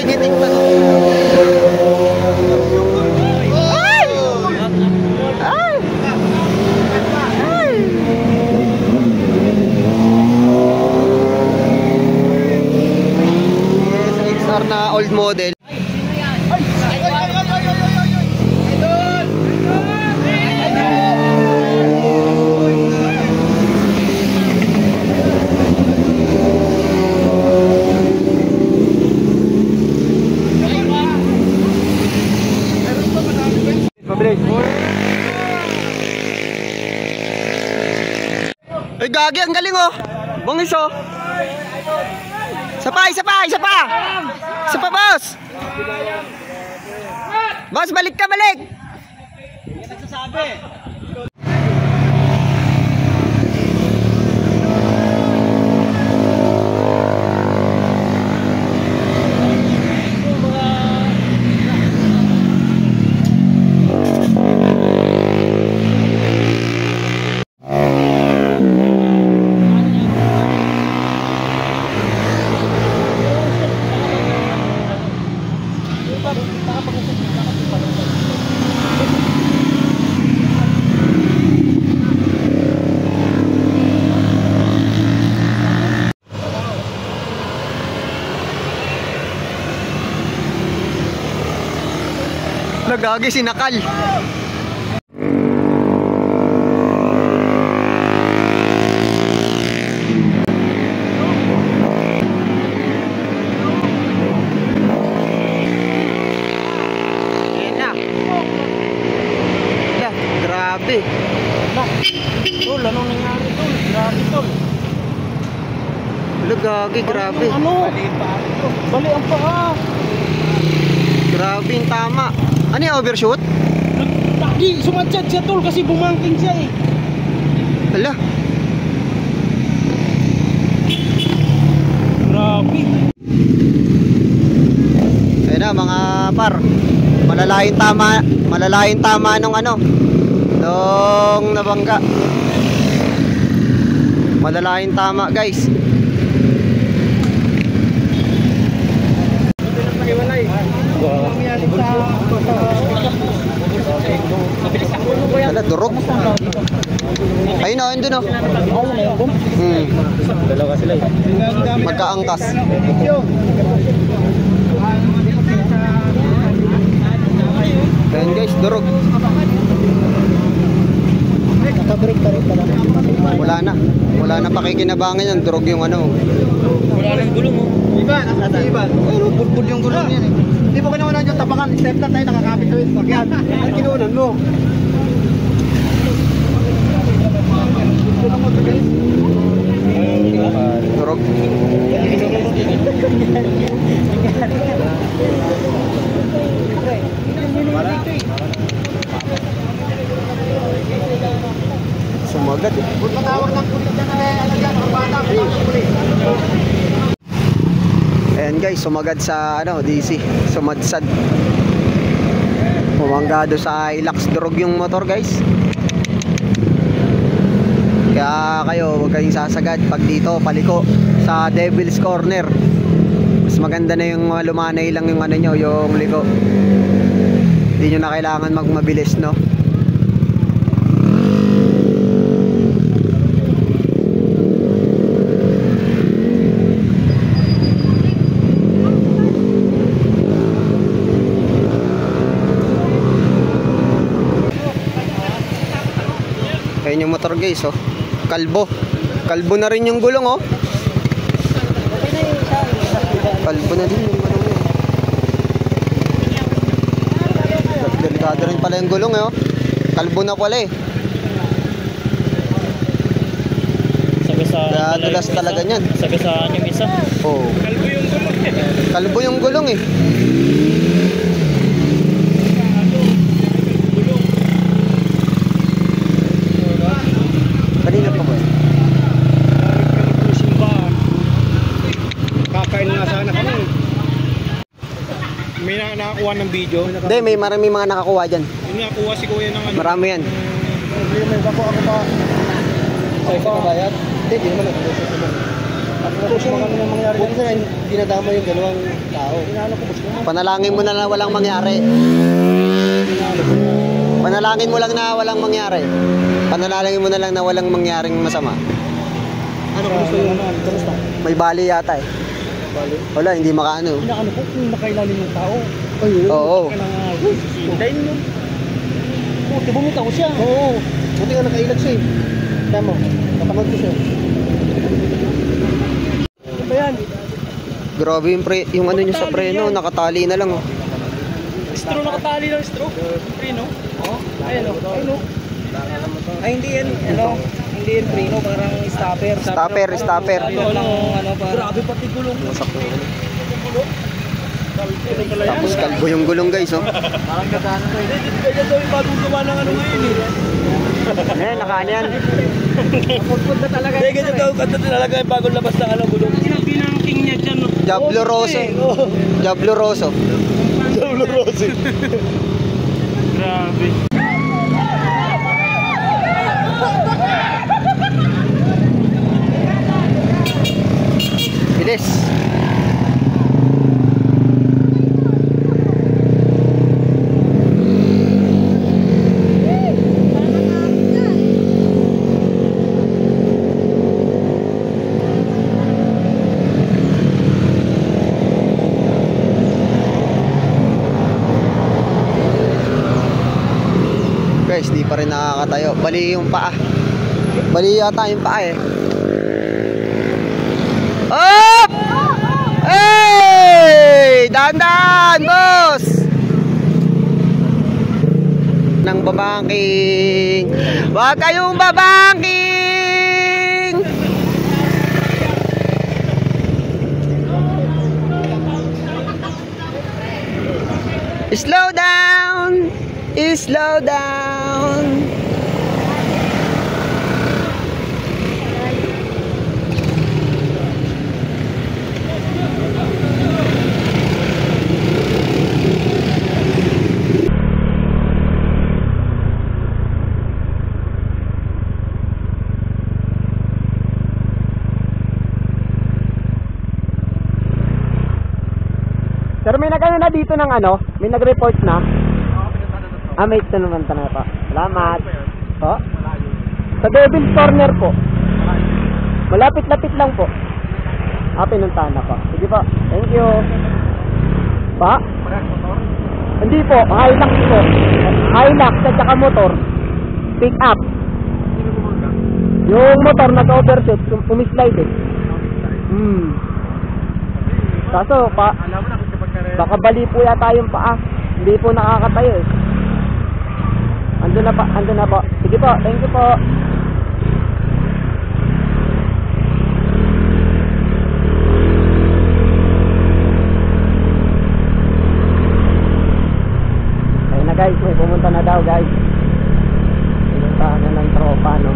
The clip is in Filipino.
ngiting pa. Ay! Ay! Ay! Yes, XR na old model. Ay, gagi, ang galing oh. Bangis oh. Isa pa, isa pa, isa pa. Isa pa, boss. Boss, balik ka, balik. Hindi nagsasabi. Nagagi, sinakal. Grabe. Tol, anong nangyari tol? Grabe tol. Gagi, grabe. Ano? Bali ang paa. Grabe yung tama. Ano yung overshoot? Di, sumadsad siya tol kasi bumangking siya eh. Hala. Grabe. Ayun na mga par. Malalaking tama nung ano. Nung nabangga. Malalaking tama guys. Wala, durog. Ayun na, ayun dun oh. Dalawa sila eh. Magkaangkas. Ayun guys, durog. Nakabreak pa rin pala. Wala na pakikinabangan yan. Durog yung ano. Wala nang gulong oh. Iban, nasa Iban. Pero budbud yung gulong yan eh. Hindi mo kinuunan yung tapakan, step na tayo nakakapit sa windbag yan. Ang kinuunan mo. Durog. Sumagat eh. Kung matawag ng pulis dyan na alagyan, ang bata, matawag ng pulis. Ayan guys, sumagad sa ano, DC. Sumadsad. Pumanggado sa Hilux. Durog yung motor guys. Kaya kayo, huwag kayong sasagad pag dito, paliko sa Devil's Corner. Mas maganda na yung lumanay lang yung ano nyo, yung liko. Hindi nyo na kailangan magmabilis, no? Ayun yung motor guys, oh. Kalbo na rin yung gulong, oh. Kalbo na din yung gulong, oh. Delikado rin pala yung gulong, oh. Kalbo na pala eh. Kaya dulas talaga niyan. Sagasaan yung isa. Oo. Kalbo yung gulong eh. Kanina pa ba? Kakain nga sana kami. May nakakuha ng video. Hindi, may marami mga nakakuha dyan. Yung nakakuha si kuya ng ano. Marami yan. May bako ako pa. Sa isa na bayad? Hindi naman. Tapos mga kami ng mangyari. Huwag na dinadama yung dalawang tao. Inaano ko, boss. Panalangin mo na lang walang mangyari. Panalangin mo lang na walang mangyari. Panalangin mo na lang na walang mangyaring masama. Ano gusto yun? Kamusta? May bali yata eh. Bali. Wala, hindi makaano. Inaano ko kung makailalim yung tao. Ayun. Oo. Hintayin mo. Buti bumitaw siya. Oo. Buti nga nakailag siya eh. Tama. Kapanood ko siya. Ano ba yan? Grabe yung ano nyo sa preno, nakatali na lang oh. Straw nakatali ng straw. Preno. Oo. Ayun o. Ayun o. Ay hindi yan. Ano? Hindi yan preno. Parang stopper. Stopper. Ano pa. Grabe pati gulong. Tapos kalbo yung gulong guys oh. Parang gagana ko eh. Kaya daw yung bagong gawa ng ano ngayon eh. Ayan, nakaan yan. Pagpud na talaga. Kaya ganyan daw kanta talaga yung bagong labas ng ano gulong. Sinabi ng king niya dyan. Diablo Rosso. Diablo Rosso. Diablo Rosso. Grabe. Bilis. Guys, di pa rin nakakatayo. Bali yung paa. Bali yata yung paa eh. Up! Hey! Dahan-dahan, boss! Nang babangking. Huwag kayong babangking! Slow down! Slow down! Sir, may nagano na dito ng ano? May nag-report na? May tanungan na pa. Salamat. Po? Sa Devil's Corner po. Malapit-lapit lang po. Pinuntahan na po. Sige po. Thank you. Pa? Hindi po. Hilux po. Hilux at saka motor. Pick up. Yung motor nag-overshoot. Umislide eh. Kaso, baka bali po yata yung paa. Hindi po nakakatayo eh. Andun na po. Sige po, thank you po. Ayun na guys, may pumunta na daw guys. Pinuntahan na ng tropa no.